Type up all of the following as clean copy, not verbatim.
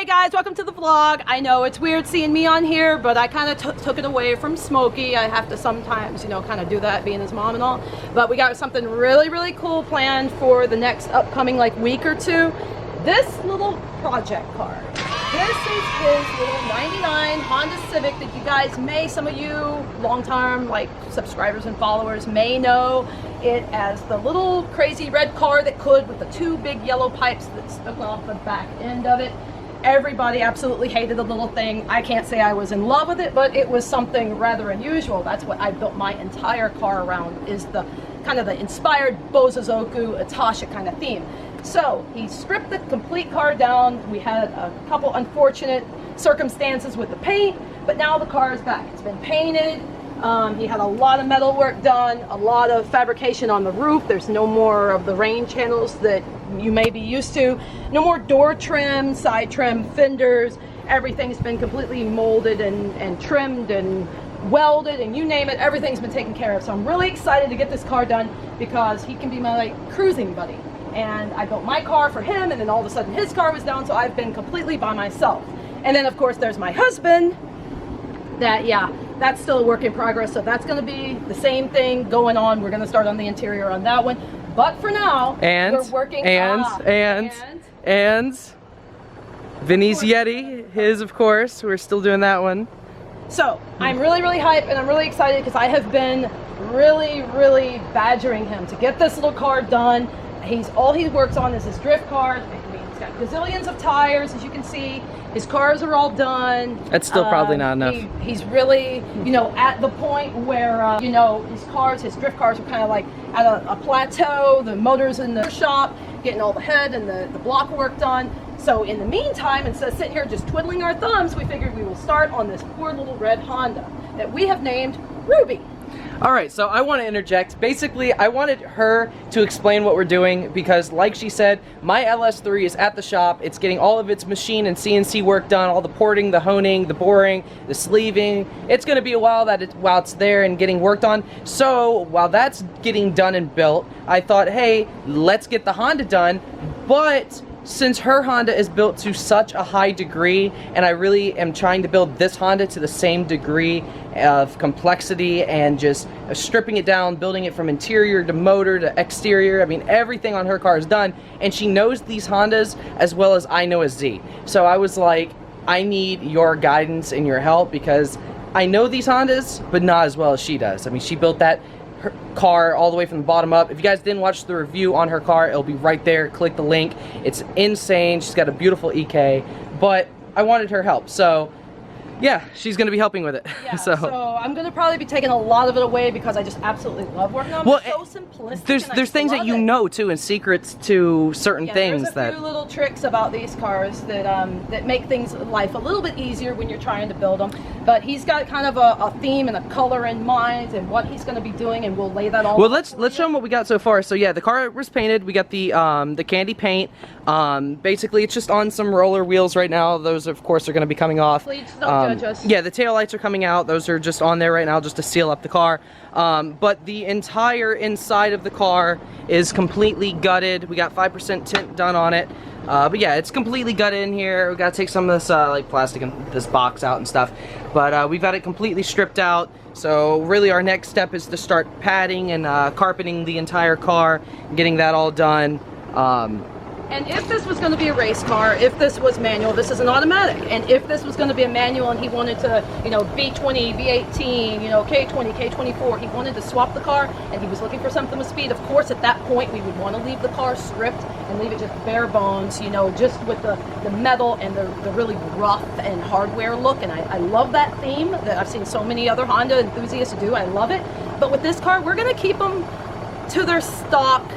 Hey guys, welcome to the vlog. I know it's weird seeing me on here, but I kind of took it away from Smokey. I have to sometimes, you know, kind of do that being his mom and all. But we got something really cool planned for the next upcoming like week or two. This little project car. This is his little 99 Honda Civic that you guys may, some of you long-term like subscribers and followers may know it as the little crazy red car that could with the two big yellow pipes that stuck off the back end of it. Everybody absolutely hated the little thing. I can't say I was in love with it, but it was something rather unusual. That's what I built my entire car around, is the kind of the inspired Bosozoku, Itasha kind of theme. So he stripped the complete car down. We had a couple unfortunate circumstances with the paint, but now the car is back. It's been painted. He had a lot of metal work done, a lot of fabrication on the roof. There's no more of the rain channels that you may be used to. No more door trim, side trim, fenders. Everything's been completely molded and trimmed and welded, and you name it, everything's been taken care of. So I'm really excited to get this car done because he can be my like cruising buddy. And I built my car for him, and then all of a sudden his car was down, so I've been completely by myself. And then of course there's my husband. That, yeah, that's still a work in progress, so that's going to be the same thing going on. We're going to start on the interior on that one, but for now we're working and Vinny's Yeti, his of course, we're still doing that one. So I'm really hyped, and I'm really excited because I have been really badgering him to get this little car done. All he works on is his drift cars. He's got gazillions of tires, as you can see. His cars are all done. That's still probably not enough. He's really, you know, at the point where, you know, his drift cars are kind of like at a plateau. The motor's in the shop, getting all the head and the block work done. So in the meantime, instead of sitting here just twiddling our thumbs, we figured we will start on this poor little red Honda that we have named Ruby. Alright, so I want to interject. Basically, I wanted her to explain what we're doing because, like she said, my LS3 is at the shop. It's getting all of its machine and CNC work done, all the porting, the honing, the boring, the sleeving. It's going to be a while while it's there and getting worked on. So, while that's getting done and built, I thought, hey, let's get the Honda done, but since her Honda is built to such a high degree, and I really am trying to build this Honda to the same degree of complexity and just stripping it down, building it from interior to motor to exterior. I mean, everything on her car is done, and she knows these Hondas as well as I know a Z. So I was like, I need your guidance and your help because I know these Hondas, but not as well as she does. I mean, she built her car all the way from the bottom up. If you guys didn't watch the review on her car, it'll be right there. Click the link. It's insane. She's got a beautiful EK, but I wanted her help, so yeah, she's gonna be helping with it. Yeah, so I'm gonna probably be taking a lot of it away because I just absolutely love working on it. It's so simplistic. There's things that you know too, and secrets to certain things there's a few little tricks about these cars that that make life a little bit easier when you're trying to build them. But he's got kind of a theme and a color in mind and what he's gonna be doing, and we'll lay that all. Well, let's show them what we got so far. So yeah, the car was painted. We got the candy paint. Basically, it's just on some roller wheels right now. Those of course are gonna be coming off. Please don't judge us. Yeah, the tail lights are coming out. Those are just on there right now just to seal up the car. But the entire inside of the car is completely gutted. We got 5% tint done on it. But yeah, it's completely gutted in here. We gotta take some of this like plastic and this box out and stuff. But we've got it completely stripped out. So really our next step is to start padding and carpeting the entire car, getting that all done. And if this was going to be a race car, if this was manual, this is an automatic. And if this was going to be a manual and he wanted to, you know, B20, B18, you know, K20, K24, he wanted to swap the car and he was looking for something with speed, of course at that point we would want to leave the car stripped and leave it just bare bones, you know, just with the metal and the really rough and hardware look. And I love that theme that I've seen so many other Honda enthusiasts do. I love it. But with this car, we're going to keep them to their stock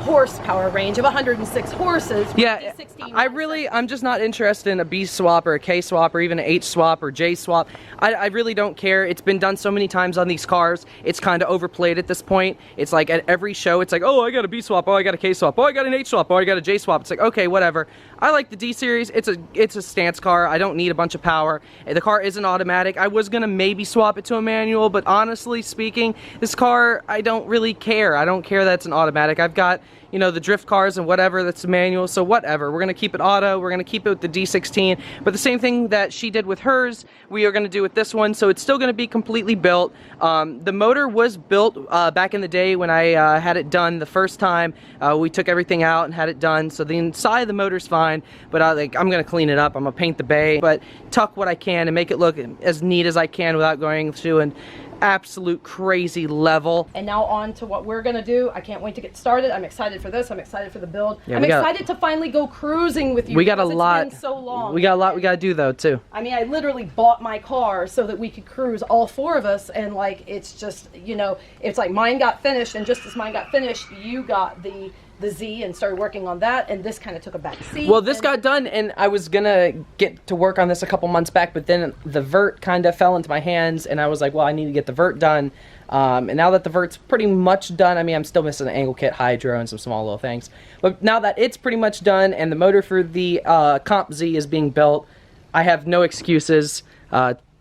horsepower range of 106 horses. Yeah, I'm just not interested in a B swap or a K swap or even an H swap or J swap. I really don't care. It's been done so many times on these cars. It's kind of overplayed at this point. It's like at every show, it's like, oh, I got a B swap, oh, I got a K swap, oh, I got an H swap, oh, I got a J swap. It's like, okay, whatever. I like the D series. It's a stance car. I don't need a bunch of power. The car isn't automatic. I was gonna maybe swap it to a manual, but honestly speaking, this car, I don't really care. I don't care that it's an automatic. I've got, you know, the drift cars and whatever, that's manual, so whatever. We're gonna keep it auto, we're gonna keep it with the D16, but the same thing that she did with hers, we are gonna do with this one, so it's still gonna be completely built. The motor was built back in the day when I had it done the first time. We took everything out and had it done, so the inside of the motor's fine, but I'm gonna clean it up, I'm gonna paint the bay, but tuck what I can and make it look as neat as I can without going to an absolute crazy level. And now on to what we're gonna do. I can't wait to get started. I'm excited for this. I'm excited for the build. Yeah, I'm excited to finally go cruising with you. We got a lot. It's been so long. We got a lot we gotta do though too. I mean, I literally bought my car so that we could cruise, all four of us, and like it's just, you know, it's like mine got finished, and just as mine got finished, you got the Z and started working on that, and this kind of took a back seat. Well, this got done, and I was gonna get to work on this a couple months back, but then the vert kind of fell into my hands, and I was like, well, I need to get the vert done. And now that the vert's pretty much done, I mean, I'm still missing an angle kit, hydro, and some small little things. But now that it's pretty much done, and the motor for the Comp Z is being built, I have no excuses.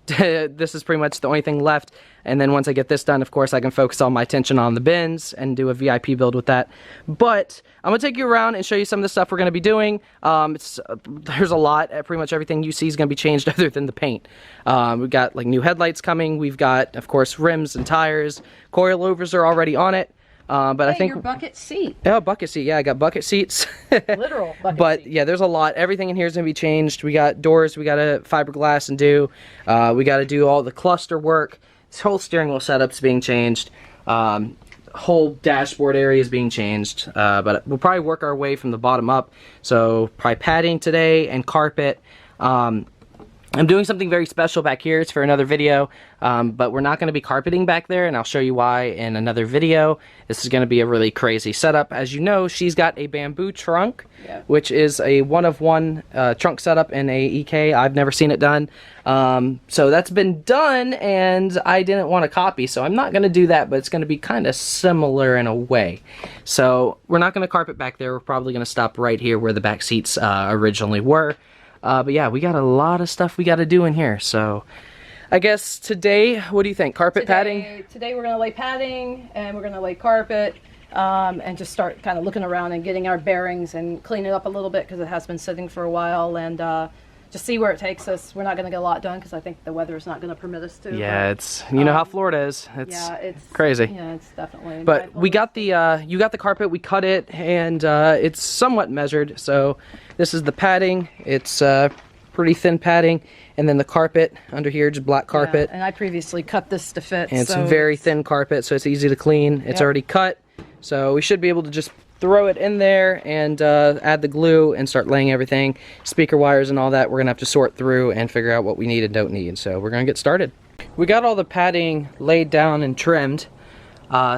This is pretty much the only thing left. And then once I get this done, of course, I can focus all my attention on the bins and do a VIP build with that. But I'm going to take you around and show you some of the stuff we're going to be doing. There's a lot. Pretty much everything you see is going to be changed other than the paint. We've got like new headlights coming. We've got, of course, rims and tires. Coilovers are already on it. But hey, I think your bucket seat. Yeah, bucket seat. Yeah, I got bucket seats. Literal bucket but seat. Yeah, there's a lot. Everything in here is gonna be changed. We got doors. We got a fiberglass and do. We got to do all the cluster work. This whole steering wheel setup's being changed. Whole dashboard area is being changed. But we'll probably work our way from the bottom up. So probably padding today and carpet. I'm doing something very special back here. It's for another video, but we're not going to be carpeting back there, and I'll show you why in another video. This is going to be a really crazy setup. As you know, she's got a bamboo trunk, which is a one-of-one trunk setup in a EK. I've never seen it done. So that's been done, and I didn't want to copy, so I'm not going to do that, but it's going to be kind of similar in a way. So we're not going to carpet back there. We're probably going to stop right here where the back seats originally were. But yeah, we got a lot of stuff we got to do in here. So I guess today, what do you think? Carpet padding? Today we're going to lay padding, and we're going to lay carpet, and just start kind of looking around and getting our bearings and clean it up a little bit because it has been sitting for a while, and just see where it takes us. We're not going to get a lot done because I think the weather is not going to permit us to. Yeah, it's, you know how Florida is. It's crazy. Yeah, it's definitely. But we got the, you got the carpet, we cut it, and it's somewhat measured. So this is the padding. It's pretty thin padding. And then the carpet under here, just black carpet. Yeah, and I previously cut this to fit. And it's very thin carpet, so it's easy to clean. It's already cut. So we should be able to just throw it in there and add the glue and start laying everything. Speaker wires and all that, we're gonna have to sort through and figure out what we need and don't need. So we're gonna get started. We got all the padding laid down and trimmed.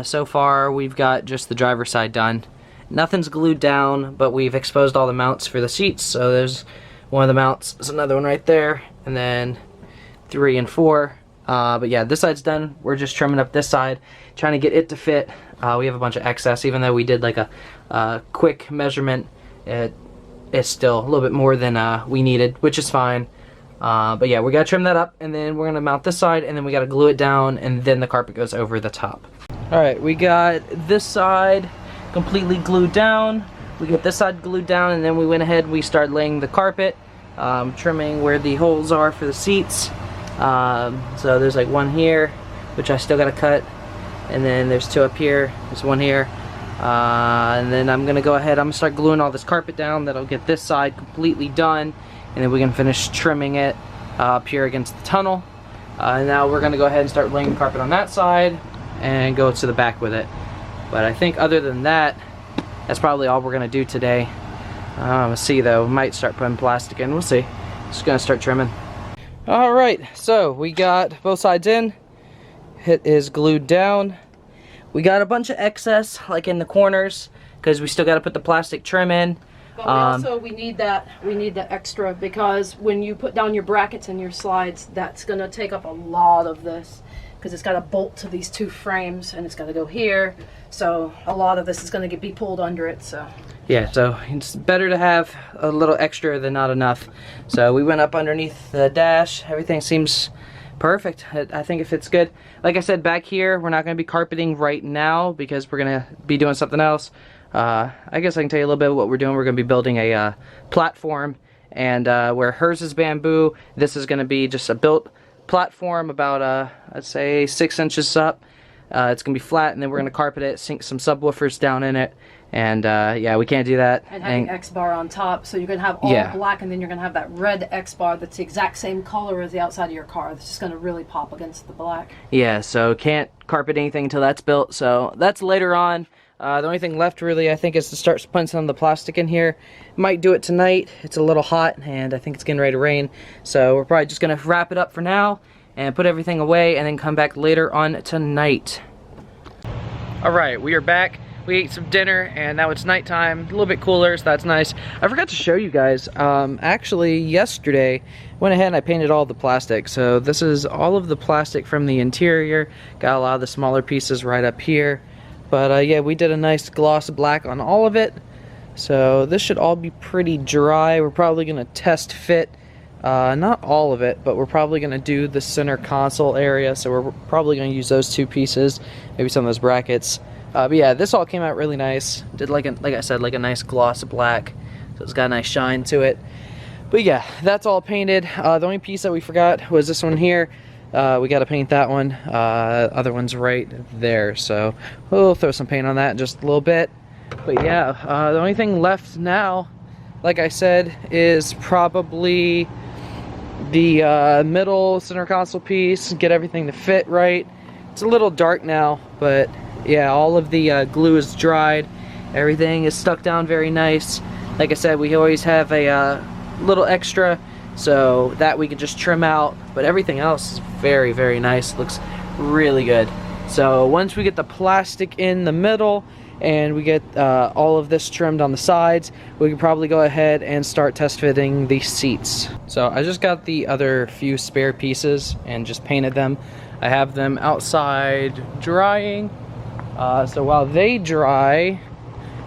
So far we've got just the driver's side done. Nothing's glued down, but we've exposed all the mounts for the seats. So there's one of the mounts, there's another one right there, and then 3 and 4. But yeah, this side's done. We're just trimming up this side, trying to get it to fit. We have a bunch of excess, even though we did like a quick measurement. It's still a little bit more than we needed, which is fine. But yeah, we gotta trim that up, and then we're gonna mount this side, and then we gotta glue it down, and then the carpet goes over the top. All right, we got this side completely glued down. We got this side glued down, and then we went ahead and we started laying the carpet, trimming where the holes are for the seats. So there's like one here, which I still gotta cut, and then there's 2 up here, there's 1 here, and then I'm gonna go ahead, I'm gonna start gluing all this carpet down. That'll get this side completely done, and then we can finish trimming it up here against the tunnel. And now we're gonna go ahead and start laying the carpet on that side and go to the back with it. But I think other than that, that's probably all we're gonna do today. We'll see though, we might start putting plastic in, we'll see. Just gonna start trimming. Alright, so we got both sides in. It is glued down. We got a bunch of excess, like in the corners, because we still got to put the plastic trim in. But we need that extra, because when you put down your brackets and your slides, that's going to take up a lot of this, because it's got to bolt to these 2 frames, and it's got to go here. So a lot of this is going to be pulled under it. So yeah, so it's better to have a little extra than not enough. So we went up underneath the dash. Everything seems perfect. I think it fits good. Like I said, back here we're not going to be carpeting right now because we're going to be doing something else. I guess I can tell you a little bit of what we're doing. We're going to be building a platform, and where hers is bamboo, this is going to be just a built platform about, I'd say 6 inches up. It's going to be flat, and then we're going to carpet it, sink some subwoofers down in it, and yeah, we can't do that. And have the X bar on top, so you're going to have all black, and then you're going to have that red X bar that's the exact same color as the outside of your car. It's just going to really pop against the black. Yeah, so can't carpet anything until that's built, so that's later on. The only thing left really, I think, is to start putting some of the plastic in here. Might do it tonight. It's a little hot, and I think it's getting ready to rain, so we're probably just going to wrap it up for now and put everything away, and then come back later on tonight. Alright, we are back. We ate some dinner, and now it's nighttime. A little bit cooler, so that's nice. I forgot to show you guys, actually yesterday, went ahead and I painted all the plastic. So this is all of the plastic from the interior. Got a lot of the smaller pieces right up here. But yeah, we did a nice gloss black on all of it. So this should all be pretty dry. We're probably going to test fit. Not all of it, but we're probably going to do the center console area, so we're probably going to use those 2 pieces, maybe some of those brackets. But yeah, this all came out really nice. Did like I said, like a nice gloss black, so it's got a nice shine to it. But yeah, that's all painted. The only piece that we forgot was this one here. We got to paint that one. Other one's right there, so we'll throw some paint on that in just a little bit. But yeah, the only thing left now, like I said, is probably the middle center console piece, get everything to fit right. It's a little dark now, but yeah, all of the glue is dried. Everything is stuck down very nice. Like I said, we always have a little extra, so that we can just trim out, but everything else is very, very nice. Looks really good. So once we get the plastic in the middle, and we get all of this trimmed on the sides, we can probably go ahead and start test fitting the seats. So I just got the other few spare pieces and just painted them. I have them outside drying. So while they dry,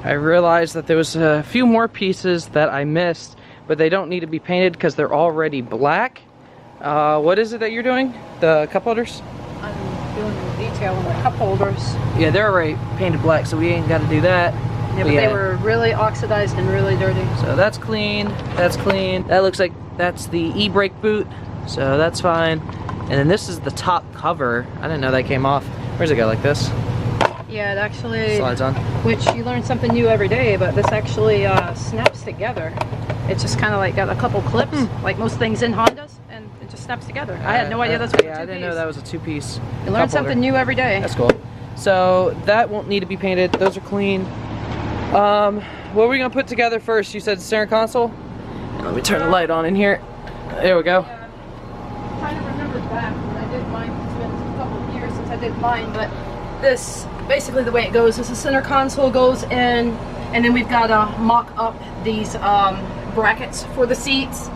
I realized that there was a few more pieces that I missed, but they don't need to be painted because they're already black. What is it that you're doing? The cup holders? I'm doing the detail on the cup holders. Yeah, they're already painted black, so we ain't got to do that. Yeah, but they were really oxidized and really dirty. So that's clean. That's clean. That looks like that's the e-brake boot, so that's fine. And then this is the top cover. I didn't know that came off. Where's it go, like this? Yeah, it actually slides on. Which you learn something new every day, but this actually snaps together. It's just kind of like got a couple clips, like most things in Hondas, and it just snaps together. I had no idea that's what. Yeah, I didn't know that was a 2-piece. You learn something new every day. That's cool. So that won't need to be painted. Those are clean. What are we gonna put together first? You said center console. Let me turn the light on in here. There we go. Yeah, I'm trying to remember back when I did mine. It's been a couple of years since I did mine, but this basically the way it goes is the center console goes in, and then we've got to mock up these brackets for the seats,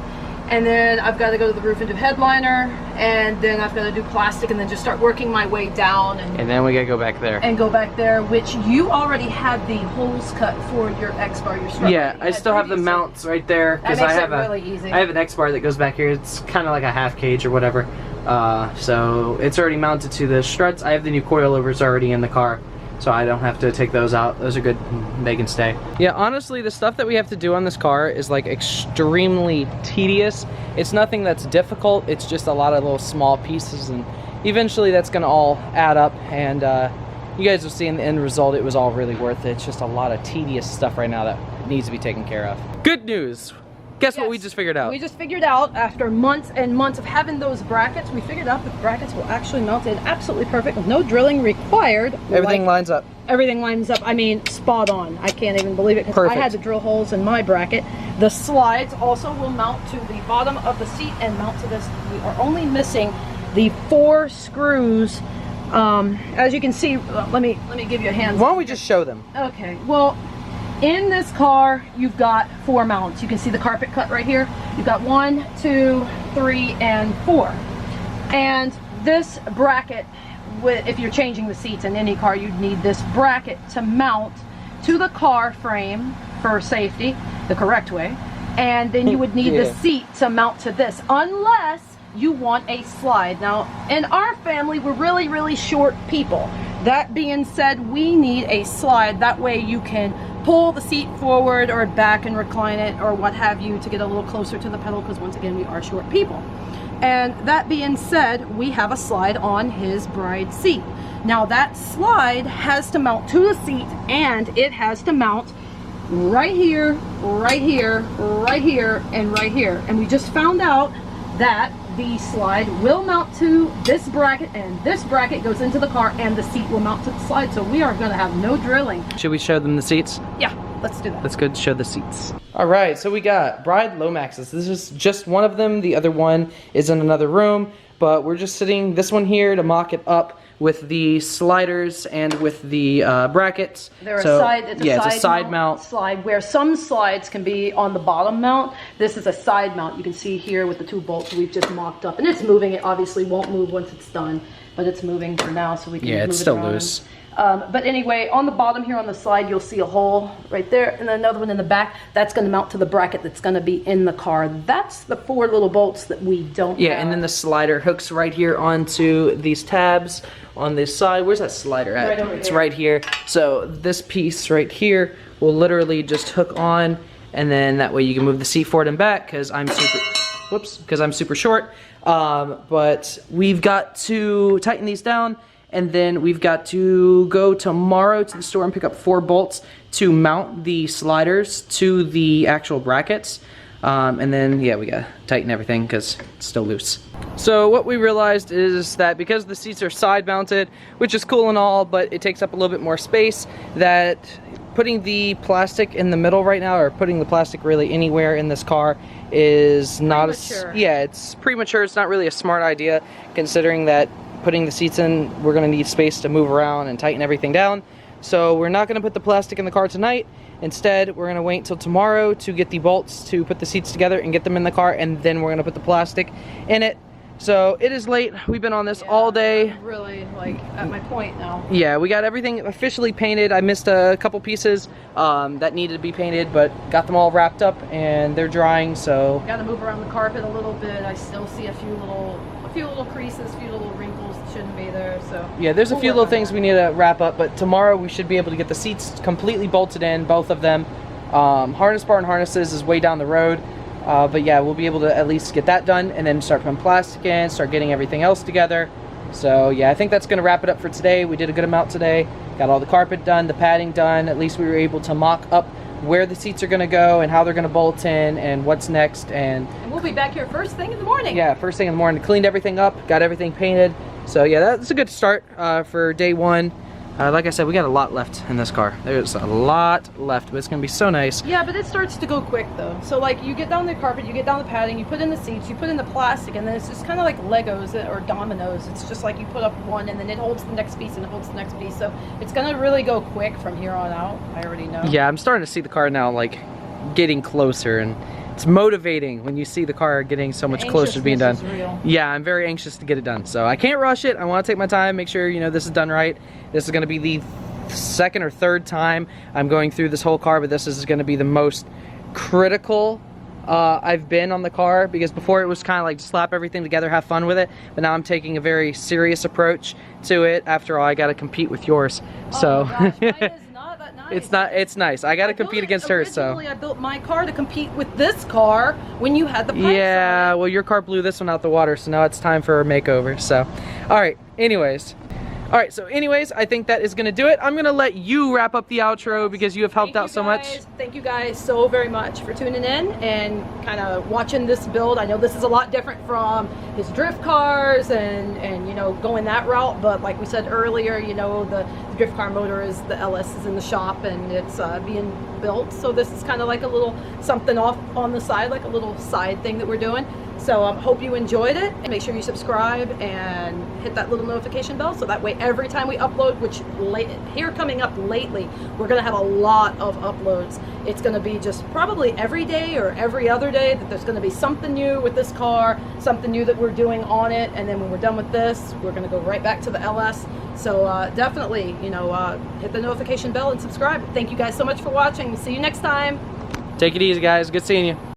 and then I've got to go to the roof and do headliner, and then I've got to do plastic, and then just start working my way down, and then we gotta go back there and go back there, which you already had the holes cut for your X-bar, your strut. Yeah, I still have the mounts right there because I have I have an X-bar that goes back here. It's kind of like a half cage or whatever. So it's already mounted to the struts. I have the new coilovers already in the car, so I don't have to take those out. Those are good. They can stay. Yeah, honestly, the stuff that we have to do on this car is like extremely tedious. It's nothing that's difficult. It's just a lot of little small pieces, and eventually that's gonna all add up, and you guys will see in the end result it was all really worth it. It's just a lot of tedious stuff right now that needs to be taken care of. Good news. Guess what we just figured out? We just figured out, after months and months of having those brackets, we figured out that the brackets will actually mount in absolutely perfect with no drilling required. Everything lines up. Everything lines up. I mean, spot on. I can't even believe it because I had to drill holes in my bracket. The slides also will mount to the bottom of the seat and mount to this. We are only missing the 4 screws. As you can see, let me give you a hand. Why don't we just show them? Okay. Well, in this car, you've got 4 mounts. You can see the carpet cut right here. You've got 1, 2, 3, and 4. And this bracket, if you're changing the seats in any car, you'd need this bracket to mount to the car frame for safety, the correct way. And then you would need the seat to mount to this, unless you want a slide. Now, in our family, we're really, really short people. That being said, we need a slide. That way you can pull the seat forward or back and recline it or what have you to get a little closer to the pedal, because once again, we are short people. And that being said, we have a slide on his bride's seat. Now that slide has to mount to the seat, and it has to mount right here, right here, right here, and right here. And we just found out that the slide will mount to this bracket, and this bracket goes into the car, and the seat will mount to the slide. So we are going to have no drilling. Should we show them the seats? Yeah, let's do that. Let's go show the seats. All right, so we got bride Lomaxes. This is just one of them. The other one is in another room, but we're just sitting this one here to mock it up with the sliders and with the brackets. It's a side mount slide, where some slides can be on the bottom mount. This is a side mount. You can see here with the 2 bolts we've just mocked up, and it's moving. It obviously won't move once it's done, but it's moving for now, so we can move it's it still around. loose. But anyway, on the bottom here on the slide, you'll see a hole right there, and then another one in the back. That's going to mount to the bracket that's going to be in the car. That's the 4 little bolts that we don't have. And then the slider hooks right here onto these tabs on this side. Where's that slider at? Right over It's here. right here. So this piece right here will literally just hook on, and then that way you can move the seat forward and back, because I'm super short. But we've got to tighten these down, and then we've got to go tomorrow to the store and pick up 4 bolts to mount the sliders to the actual brackets. And then, yeah, we gotta tighten everything because it's still loose. So what we realized is that because the seats are side mounted, which is cool and all, but it takes up a little bit more space, that putting the plastic in the middle right now, or putting the plastic really anywhere in this car, is not it's premature. It's not really a smart idea, considering that putting the seats in, we're gonna need space to move around and tighten everything down. So we're not gonna put the plastic in the car tonight. Instead, we're gonna wait till tomorrow to get the bolts to put the seats together and get them in the car, and then we're gonna put the plastic in it. So it is late. We've been on this all day. I'm really at my point now. Yeah, we got everything officially painted. I missed a couple pieces that needed to be painted, but got them all wrapped up and they're drying. So Got to move around the carpet a little bit. I still see a few little creases, a few little wrinkles that shouldn't be there. So yeah, there's a few little things we need to wrap up, but tomorrow we should be able to get the seats completely bolted in, both of them. Harness bar and harnesses is way down the road. But yeah, we'll be able to at least get that done, and then start putting plastic in, start getting everything else together. So yeah, I think that's going to wrap it up for today. We did a good amount today. Got all the carpet done, the padding done. At least we were able to mock up where the seats are going to go and how they're going to bolt in and what's next. And we'll be back here first thing in the morning. Yeah, first thing in the morning. Cleaned everything up, got everything painted. So yeah, that's a good start for day 1. Like I said, we got a lot left in this car. There's a lot left, but it's gonna be so nice. Yeah, but it starts to go quick though. So like, you get down the carpet, you get down the padding, you put in the seats, you put in the plastic, and then it's just kind of like Legos or dominoes. It's just like you put up one, and then it holds the next piece, and it holds the next piece. So it's gonna really go quick from here on out. I already know. Yeah, I'm starting to see the car now, like, getting closer, and it's motivating when you see the car getting so much closer to being done. Is real. Yeah, I'm very anxious to get it done. So I can't rush it. I want to take my time, make sure, you know, this is done right. This is going to be the 2nd or 3rd time I'm going through this whole car, but this is going to be the most critical I've been on the car, because before it was kind of like just slap everything together, have fun with it, but now I'm taking a very serious approach to it. After all, I got to compete with yours. So oh my gosh, mine is not that nice. It's nice. I got to compete against hers. So originally I built my car to compete with this car when you had the pipes yeah, on it. well, your car blew this one out the water, so now it's time for a makeover. So all right, anyways, I think that is going to do it. I'm going to let you wrap up the outro because you have helped out so much. Thank you guys so very much for tuning in and kind of watching this build. I know this is a lot different from his drift cars and you know, going that route, but like we said earlier, you know, the drift car motor is, the LS is in the shop and it's being built. So this is kind of like a little something off on the side, like a little side thing that we're doing. So hope you enjoyed it, and make sure you subscribe and hit that little notification bell, so that way every time we upload, which here coming up lately, we're gonna have a lot of uploads. It's gonna be just probably every day or every other day that there's gonna be something new with this car, something new that we're doing on it, and then when we're done with this, we're gonna go right back to the LS. So definitely, you know, hit the notification bell and subscribe. Thank you guys so much for watching. See you next time. Take it easy, guys. Good seeing you.